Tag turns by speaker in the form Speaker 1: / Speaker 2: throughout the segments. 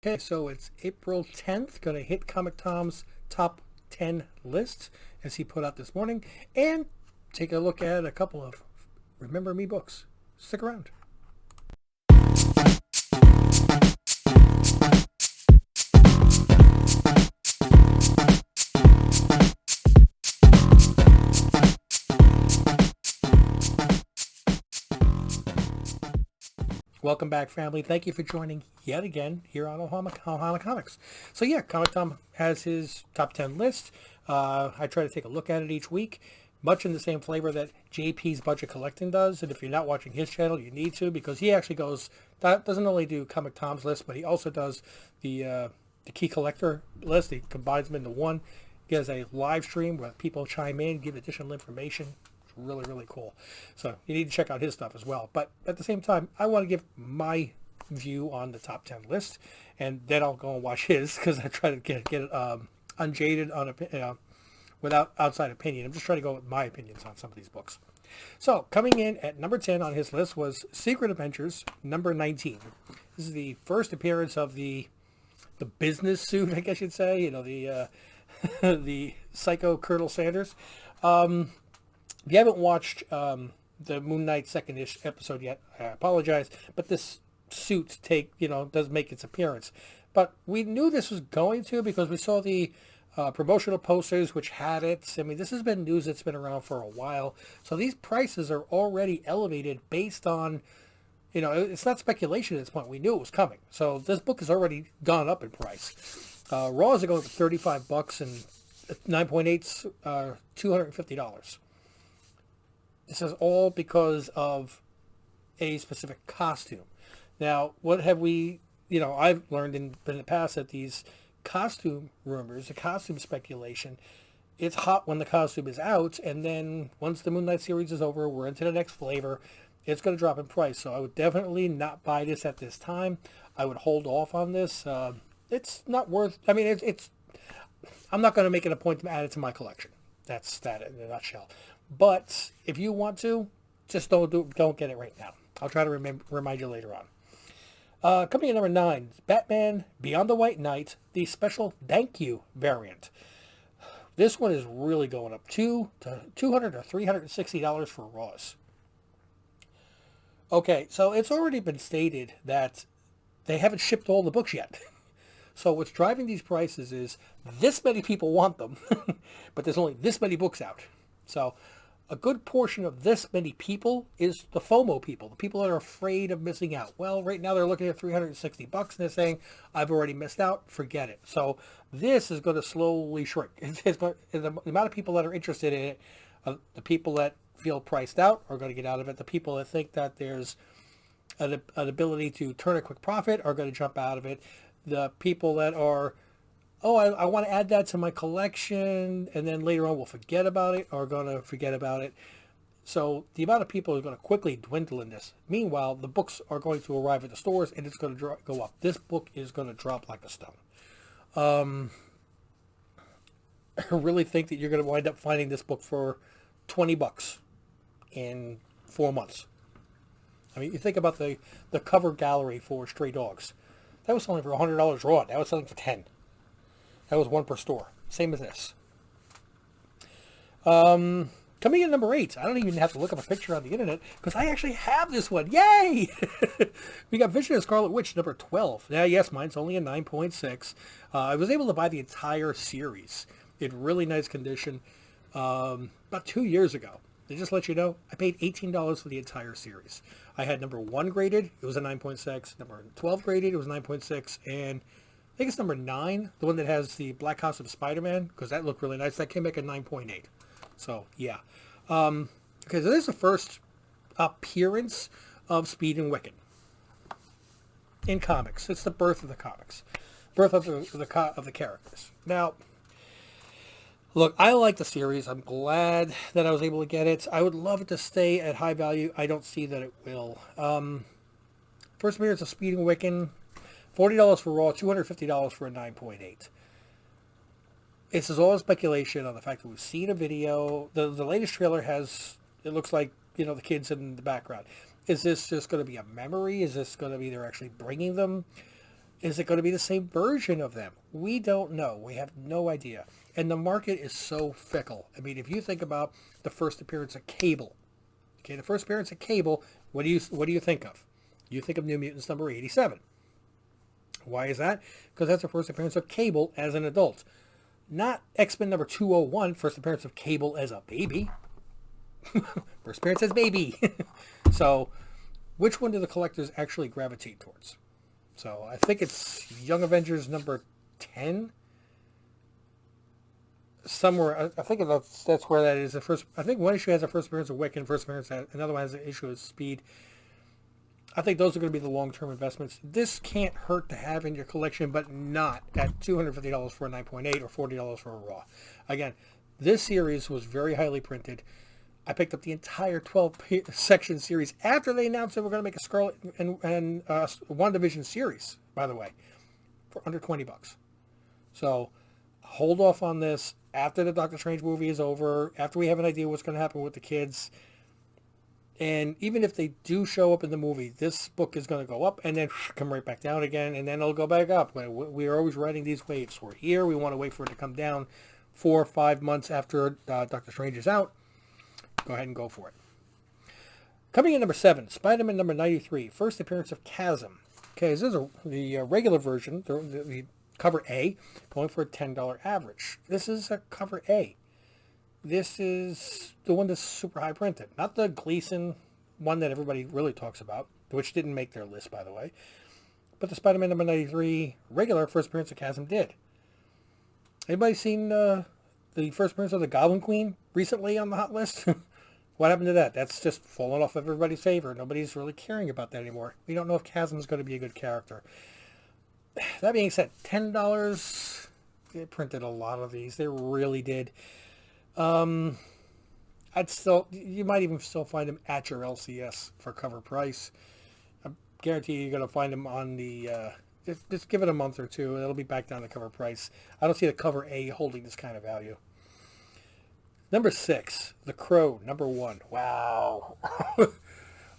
Speaker 1: Okay, so it's April 10th, going to hit ComicTom's top 10 list as he put out this morning, and take a look at a couple of Remember Me books. Stick around. Welcome back, family. Thank you for joining yet again here on Ohana Comics. So yeah, ComicTom has his top 10 list. I try to take a look at it each week, much in the same flavor that JP's Budget Collecting does. And if you're not watching his channel, you need to, because he actually doesn't only do ComicTom's list, but he also does the key collector list. He combines them into one. He has a live stream where people chime in, give additional information. Really, really cool. So you need to check out his stuff as well. But at the same time, I want to give my view on the top 10 list, and then I'll go and watch his, because I try to get it unjaded on without outside opinion. I'm just trying to go with my opinions on some of these books. So coming in at number 10 on his list was Secret Adventures number 19. This is the first appearance of the business suit, I guess you'd say. You know, the the Psycho Colonel Sanders. If you haven't watched the Moon Knight second-ish episode yet, I apologize, but this suit does make its appearance. But we knew this was going to, because we saw the promotional posters which had it. I mean, this has been news that's been around for a while. So these prices are already elevated based on, it's not speculation at this point. We knew it was coming. So this book has already gone up in price. Raws are going for $35, and 9.8s are $250. This is all because of a specific costume. Now, what have we, I've learned in the past that these costume rumors, the costume speculation, it's hot when the costume is out, and then once the Moon Knight series is over, we're into the next flavor, it's going to drop in price. So I would definitely not buy this at this time. I would hold off on this. It's not worth, I'm not going to make it a point to add it to my collection. That's that in a nutshell. But if you want to, just don't get it right now. I'll try to remind you later on. Coming in number 9, Batman Beyond the White Knight, the special thank you variant. This one is really going up $200 to $360 for Raws. Okay, so it's already been stated that they haven't shipped all the books yet. So what's driving these prices is this many people want them, but there's only this many books out. So a good portion of this many people is the FOMO people, the people that are afraid of missing out. Well, right now they're looking at $360 and they're saying, I've already missed out, forget it. So this is going to slowly shrink. The amount of people that are interested in it, the people that feel priced out are going to get out of it. The people that think that there's an ability to turn a quick profit are going to jump out of it. The people that are, I want to add that to my collection, and then later on we'll forget about it, are going to forget about it. So the amount of people are going to quickly dwindle in this. Meanwhile, the books are going to arrive at the stores, and it's going to go up. This book is going to drop like a stone. I really think that you're going to wind up finding this book for $20 in 4 months. I mean, you think about the cover gallery for Stray Dogs. That was selling for $100 raw. That was selling for $10. That was one per store. Same as this. Coming in at number 8. I don't even have to look up a picture on the internet, because I actually have this one. Yay! We got Vision of Scarlet Witch number 12. Now, yes, mine's only a 9.6. I was able to buy the entire series in really nice condition about 2 years ago. To just let you know, I paid $18 for the entire series. I had number 1 graded, it was a 9.6. Number 12 graded, it was 9.6. And I think it's number 9, the one that has the black costume of SpiderMan, because that looked really nice. That came back at 9.8. So, yeah. Okay, so this is the first appearance of Speed and Wiccan in comics. It's the birth of the comics. Birth of the characters. Now, look, I like the series. I'm glad that I was able to get it. I would love it to stay at high value. I don't see that it will. First appearance of Speed and Wiccan, $40 for Raw, $250 for a 9.8. This is all speculation on the fact that we've seen a video. The latest trailer has, it looks like, the kids in the background. Is this just going to be a memory? Is this going to be they're actually bringing them? Is it going to be the same version of them? We don't know. We have no idea. And the market is so fickle. I mean, if you think about the first appearance of Cable, okay, the first appearance of Cable, what do you think of? You think of New Mutants number 87. Why is that? Because that's the first appearance of Cable as an adult. Not X-Men number 201, first appearance of Cable as a baby. First appearance as baby. So, which one do the collectors actually gravitate towards? So, I think it's Young Avengers number 10. Somewhere, I think that's where that is. The first, I think one issue has a first appearance of Wiccan, first appearance, another one has an issue of Speed. I think those are going to be the long-term investments. This can't hurt to have in your collection, but not at $250 for a 9.8 or $40 for a Raw. Again, this series was very highly printed. I picked up the entire 12-section series after they announced they were going to make a Scarlet and WandaVision series, by the way, for under $20. So hold off on this after the Doctor Strange movie is over, after we have an idea what's going to happen with the kids. And even if they do show up in the movie, this book is going to go up and then come right back down again, and then it'll go back up. We are always riding these waves. We're here. We want to wait for it to come down 4 or 5 months after Doctor Strange is out. Go ahead and go for it. Coming in number 7, Spider-Man number 93, first appearance of Chasm. Okay, this is the regular version, the cover A, going for a $10 average. This is a cover A. This is the one that's super high printed. Not the Gleason one that everybody really talks about, which didn't make their list, by the way. But the Spider-Man number 93 regular first appearance of Chasm did. Anybody seen the first appearance of the Goblin Queen recently on the hot list? What happened to that? That's just fallen off everybody's favor. Nobody's really caring about that anymore. We don't know if Chasm's going to be a good character. That being said, $10. They printed a lot of these. They really did. You might even still find them at your LCS for cover price. I guarantee you're going to find them on the, just give it a month or two and it'll be back down to cover price. I don't see the cover A holding this kind of value. Number 6, The Crow, number 1. Wow.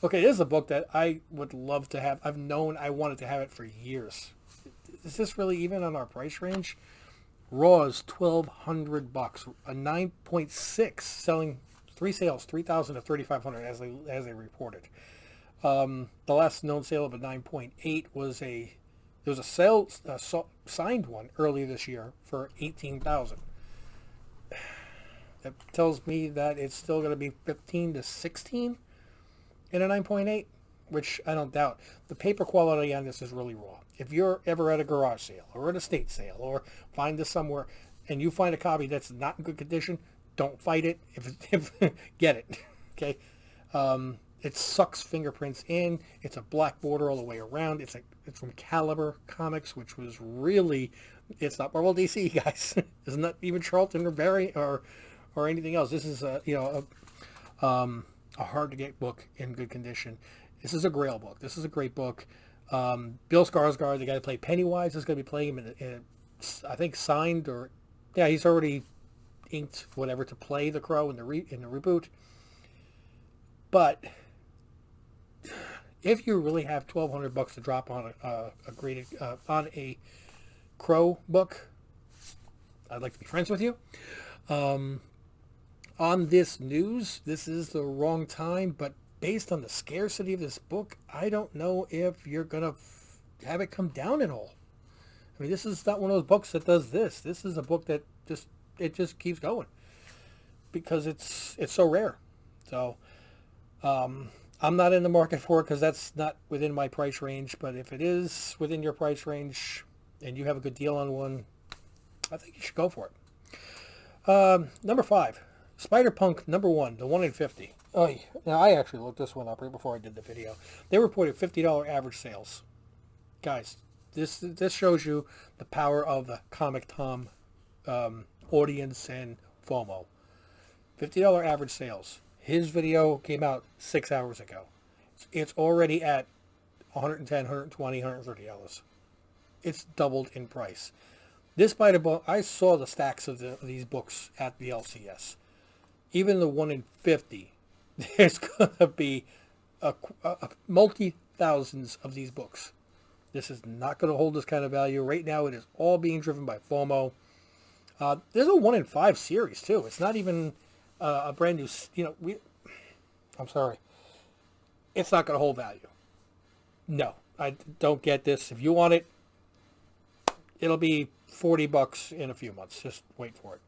Speaker 1: Okay, this is a book that I would love to have. I've known I wanted to have it for years. Is this really even on our price range? Raw is $1,200, a 9.6, selling 3 sales, 3,000 to 3,500 as they reported. The last known sale of a 9.8 was there was a sale signed one earlier this year for 18,000. That tells me that it's still going to be 15 to 16 in a 9.8, which I don't doubt. The paper quality on this is really raw. If you're ever at a garage sale or at a estate sale or find this somewhere and you find a copy that's not in good condition, don't fight it. If get it, okay? It sucks fingerprints in. It's a black border all the way around. It's from Caliber Comics, which was really, it's not Marvel DC, guys. It's not even Charlton or Barry or anything else. This is a hard to get book in good condition. This is a Grail book. This is a great book. Bill Skarsgård, the guy who played Pennywise, is going to be playing him in I think signed or, yeah, he's already inked whatever to play the Crow in the reboot. But if you really have $1,200 to drop on on a Crow book, I'd like to be friends with you. On this news, this is the wrong time, but based on the scarcity of this book, I don't know if you're going to have it come down at all. I mean, this is not one of those books that does this. This is a book that just keeps going because it's so rare. So I'm not in the market for it because that's not within my price range. But if it is within your price range and you have a good deal on one, I think you should go for it. Number 5, Spider-Punk number 1, the 1 in 50. Oh, now I actually looked this one up right before I did the video. They reported $50 average sales. Guys, this shows you the power of the ComicTom audience and FOMO. $50 average sales. His video came out 6 hours ago. It's already at $110, $120, $130. It's doubled in price. This Spider-Punk, I saw the stacks of these books at the LCS. Even the 1 in 50. There's going to be multi-thousands of these books. This is not going to hold this kind of value. Right now, it is all being driven by FOMO. There's a 1 in 5 series, too. It's not even a brand new, I'm sorry. It's not going to hold value. No, I don't get this. If you want it, it'll be $40 in a few months. Just wait for it.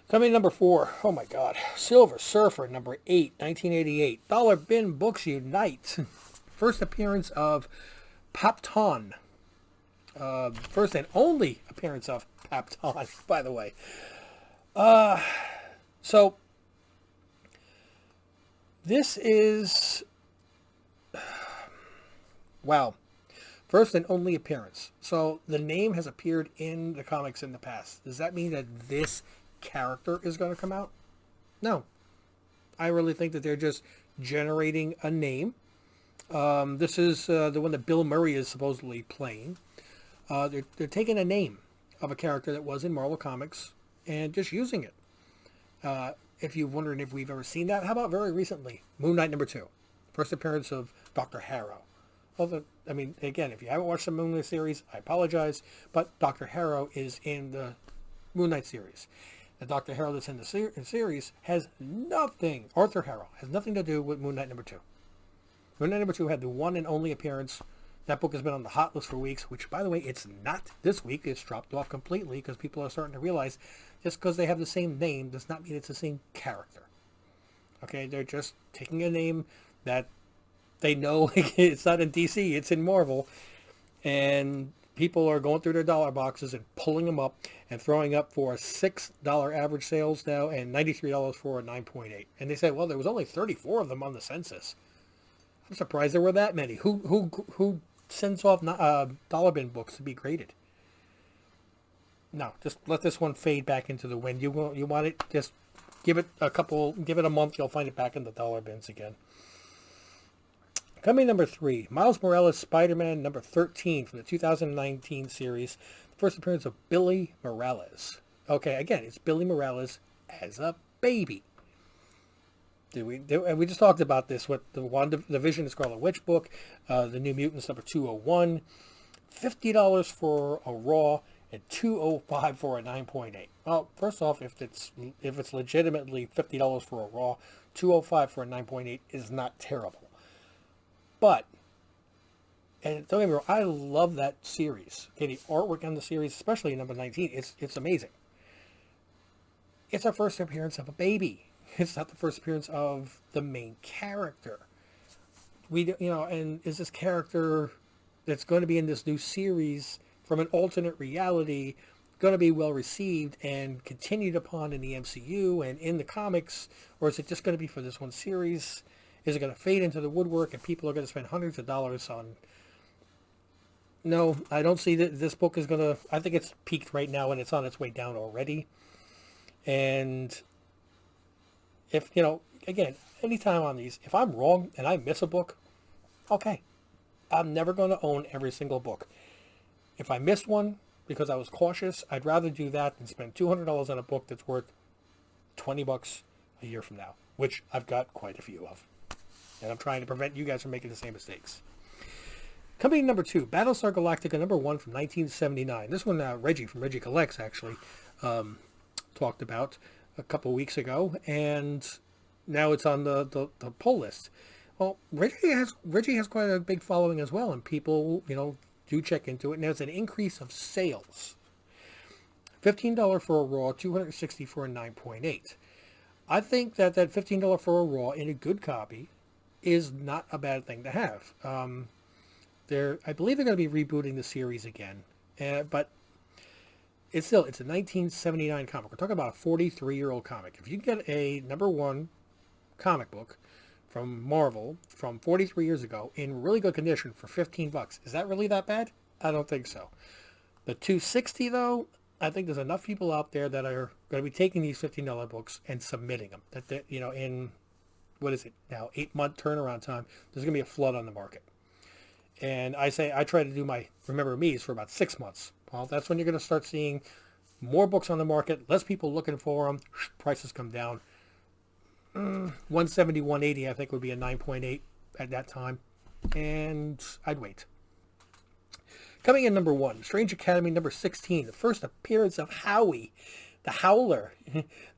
Speaker 1: Coming number 4, oh my God, Silver Surfer, number 8, 1988. Dollar Bin Books Unite. First appearance of Papton. First and only appearance of Papton, by the way. So, this is, wow, first and only appearance. So, the name has appeared in the comics in the past. Does that mean that this character is going to come out? No. I really think that they're just generating a name. This is the one that Bill Murray is supposedly playing. They're taking a name of a character that was in Marvel Comics and just using it. If you're wondering if we've ever seen that, how about very recently, Moon Knight number 2, first appearance of Dr. Harrow. Although, I mean, again, if you haven't watched the Moon Knight series, I apologize, but Dr. Harrow is in the Moon Knight series. The Dr. Harrow that's in the series has nothing, Arthur Harrow, has nothing to do with Moon Knight number 2. Moon Knight number 2 had the one and only appearance. That book has been on the hot list for weeks, which, by the way, it's not this week. It's dropped off completely because people are starting to realize just because they have the same name does not mean it's the same character. Okay, they're just taking a name that they know it's not in DC, it's in Marvel, and people are going through their dollar boxes and pulling them up and throwing up for a $6 average sales now and $93 for a 9.8. And they said, well, there was only 34 of them on the census. I'm surprised there were that many. Who sends off dollar bin books to be graded? No, just let this one fade back into the wind. You want it, just give it a month, you'll find it back in the dollar bins again. Coming number 3, Miles Morales Spider-Man number 13 from the 2019 series. First appearance of Billy Morales. Okay, again, it's Billy Morales as a baby. And we just talked about this with the Vision and Scarlet Witch book, the New Mutants number 201. $50 for a Raw and $205 for a 9.8. Well, first off, if it's legitimately $50 for a Raw, $205 for a 9.8 is not terrible. But, and don't get me wrong, I love that series. Okay, the artwork on the series, especially in number 19, it's amazing. It's our first appearance of a baby. It's not the first appearance of the main character. And is this character that's going to be in this new series from an alternate reality going to be well received and continued upon in the MCU and in the comics, or is it just going to be for this one series? Is it going to fade into the woodwork and people are going to spend hundreds of dollars on? No, I don't see that this book is going to, I think it's peaked right now and it's on its way down already. And if, again, anytime on these, if I'm wrong and I miss a book, okay. I'm never going to own every single book. If I missed one because I was cautious, I'd rather do that than spend $200 on a book that's worth $20 a year from now, which I've got quite a few of. And I'm trying to prevent you guys from making the same mistakes. Coming number 2, Battlestar Galactica number 1 from 1979. This one Reggie from Reggie Collects actually talked about a couple weeks ago, and now it's on the pull list. Well, Reggie has quite a big following as well, and people, do check into it, and there's an increase of sales. $15 for a Raw, $260 for a 9.8. I think that $15 for a Raw in a good copy is not a bad thing to have. I believe they're going to be rebooting the series again, but it's a 1979 comic. We're talking about a 43-year-old comic. If you get a number 1 comic book from Marvel from 43 years ago in really good condition for $15, is that really that bad? I don't think so. The $260 though, I think there's enough people out there that are going to be taking these $15 books and submitting them. That in what is it now, 8-month turnaround time, there's going to be a flood on the market. And I try to do my Remember Me's for about 6 months. Well, that's when you're going to start seeing more books on the market, less people looking for them, prices come down. 170, 180, I think would be a 9.8 at that time. And I'd wait. Coming in number 1, Strange Academy number 16, the first appearance of Howie, the Howler,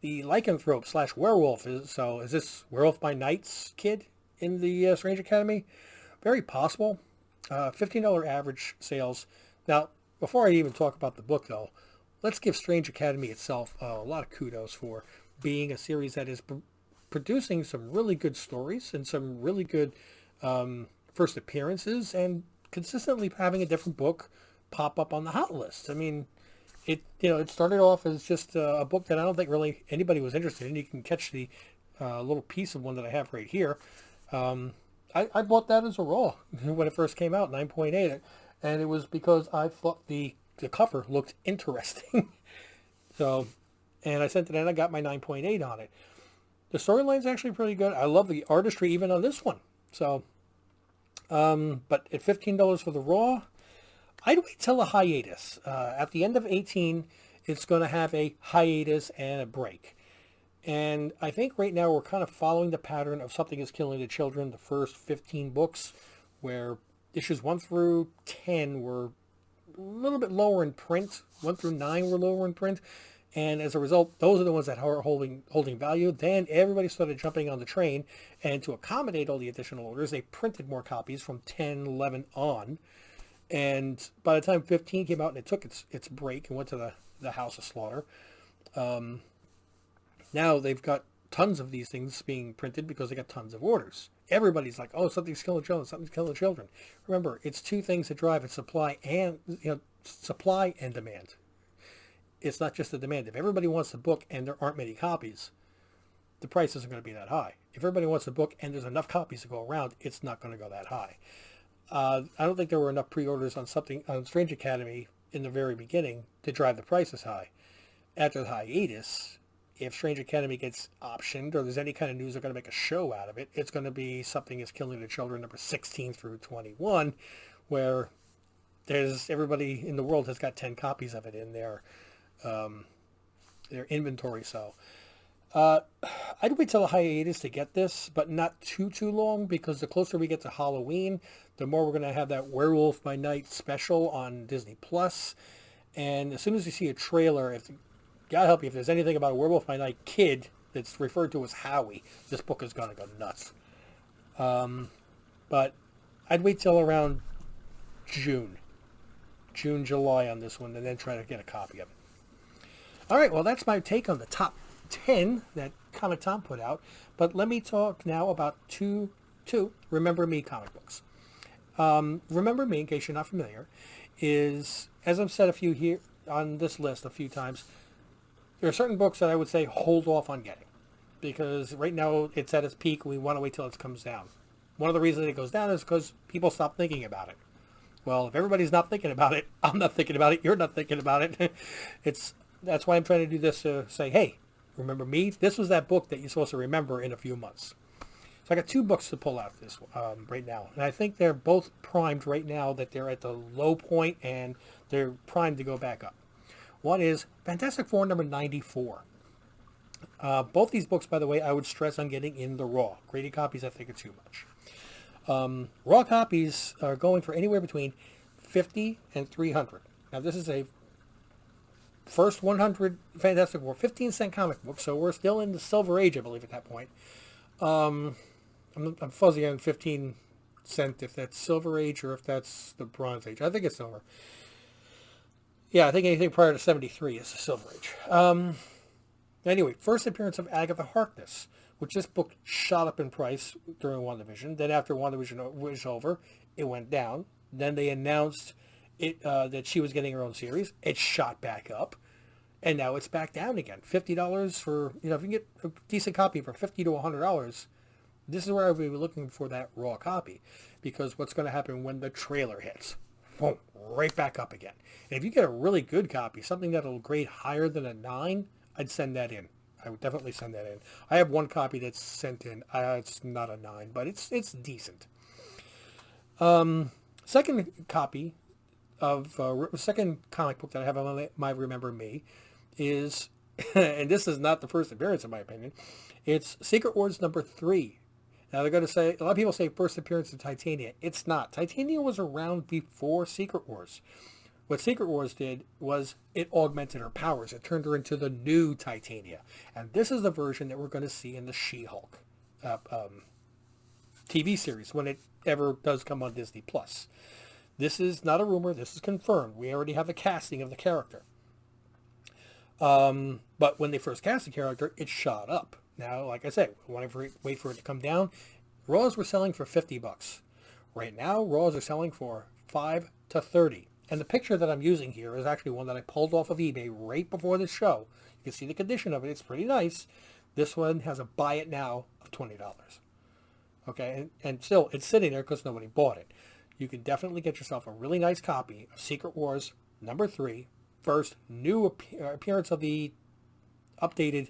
Speaker 1: the lycanthrope / werewolf. Is this Werewolf by Night's kid in the Strange Academy? Very possible. $15 average sales. Now, before I even talk about the book, though, let's give Strange Academy itself a lot of kudos for being a series that is producing some really good stories and some really good first appearances, and consistently having a different book pop up on the hot list. I mean, it started off as just a book that I don't think really anybody was interested in. You can catch the little piece of one that I have right here. I bought that as a raw when it first came out, 9.8, and it was because I thought the cover looked interesting. And I sent it in. I got my 9.8 on it. The storyline's actually pretty good. I love the artistry even on this one. So, but at $15 for the raw, I'd wait till a hiatus. At the end of 18, it's going to have a hiatus and a break. And I think right now we're kind of following the pattern of Something is Killing the Children, the first 15 books, where issues 1 through 10 were a little bit lower in print. 1 through 9 were lower in print. And as a result, those are the ones that are holding value. Then everybody started jumping on the train. And to accommodate all the additional orders, they printed more copies from 10, 11 on. And by the time 15 came out and it took its break and went to the House of Slaughter, now they've got tons of these things being printed because they got tons of orders. Everybody's like, oh, something's killing children, something's killing children. Remember, it's two things that drive it: supply and demand. It's not just the demand. If everybody wants the book and there aren't many copies, the price isn't going to be that high. If everybody wants the book and there's enough copies to go around, it's not going to go that high. I don't think there were enough pre-orders on Strange Academy in the very beginning to drive the prices high. After the hiatus, if Strange Academy gets optioned or there's any kind of news they're going to make a show out of it, it's going to be Something is Killing the Children number 16 through 21, where everybody in the world has got 10 copies of it in their inventory. So I'd wait till a hiatus to get this, but not too long, because the closer we get to Halloween, the more we're going to have that Werewolf by Night special on Disney Plus. And as soon as you see a trailer, God help you, if there's anything about a Werewolf by Night kid that's referred to as Howie, this book is going to go nuts. But I'd wait till around June, July on this one, and then try to get a copy of it. All right, well, that's my take on the top 10 that ComicTom put out. But let me talk now about two Remember Me comic books. Remember Me, in case you're not familiar, is, as I've said a few here on this list a few times, there are certain books that I would say hold off on getting, because right now it's at its peak. We want to wait till it comes down. One of the reasons it goes down is because people stop thinking about it. Well, if everybody's not thinking about it, I'm not thinking about it, you're not thinking about it. That's why I'm trying to do this, to say, hey, remember me? This was that book that you're supposed to remember in a few months. So I got two books to pull out this right now. And I think they're both primed right now, that they're at the low point and they're primed to go back up. One is Fantastic Four number 94. Both these books, by the way, I would stress on getting in the raw. Graded copies, I think, are too much. Raw copies are going for anywhere between $50 and $300. Now, this is a first 100 Fantastic Four 15-cent comic book, so we're still in the Silver Age, I believe, at that point. I'm fuzzy on 15 cent if that's Silver Age or if that's the Bronze Age. I think it's Silver. Yeah, I think anything prior to 73 is the Silver Age. Anyway, first appearance of Agatha Harkness, which this book shot up in price during WandaVision. Then after WandaVision was over, it went down. Then they announced that she was getting her own series. It shot back up. And now it's back down again. $50 for, if you can get a decent copy for $50 to $100, this is where I would be looking for that raw copy. Because what's going to happen when the trailer hits? Boom, right back up again. And if you get a really good copy, something that'll grade higher than a 9, I'd send that in. I would definitely send that in. I have one copy that's sent in. It's not a 9, but it's decent. Second copy of second comic book that I have on my Remember Me is, and this is not the first appearance in my opinion, it's Secret Wars number 3. Now they're going to say, a lot of people say first appearance of Titania. It's not. Titania was around before Secret Wars. What Secret Wars did was it augmented her powers. It turned her into the new Titania. And this is the version that we're going to see in the She-Hulk TV series when it ever does come on Disney+. This is not a rumor. This is confirmed. We already have the casting of the character. But when they first cast the character, it shot up. Now, like I said, we want to wait for it to come down. Raws were selling for $50. Right now, Raws are selling for $5 to $30. And the picture that I'm using here is actually one that I pulled off of eBay right before this show. You can see the condition of it. It's pretty nice. This one has a buy it now of $20. Okay, and still, it's sitting there because nobody bought it. You can definitely get yourself a really nice copy of Secret Wars #3, first new appearance of the updated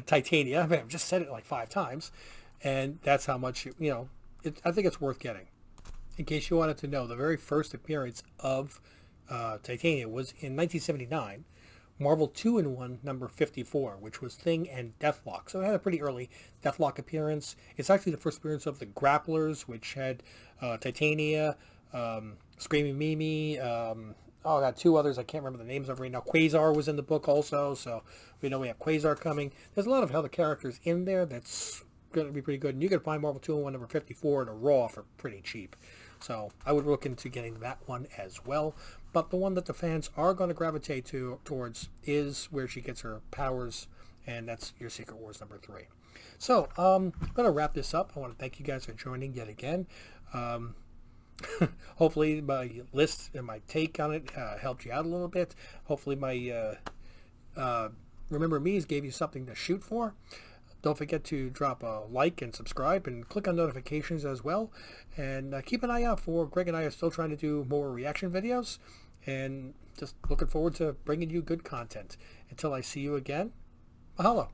Speaker 1: Titania. I mean, I've just said it like 5 times, and that's how much I think it's worth getting. In case you wanted to know, the very first appearance of Titania was in 1979, Marvel 2-in-1 number 54, which was Thing and Deathlock. So it had a pretty early Deathlock appearance. It's actually the first appearance of the Grapplers, which had Titania, Screaming Mimi, I got 2 others I can't remember the names of right now. Quasar was in the book also, so we know we have Quasar coming. There's a lot of other characters in there that's going to be pretty good. And you can find Marvel 2-in-1 number 54 in a Raw for pretty cheap. So I would look into getting that one as well. But the one that the fans are going to gravitate towards is where she gets her powers, and that's your Secret Wars #3. So I'm going to wrap this up. I want to thank you guys for joining yet again. Hopefully my list and my take on it helped you out a little bit. Hopefully my Remember Me's gave you something to shoot for. Don't forget to drop a like and subscribe and click on notifications as well. And keep an eye out for Greg and I are still trying to do more reaction videos. And just looking forward to bringing you good content. Until I see you again, mahalo.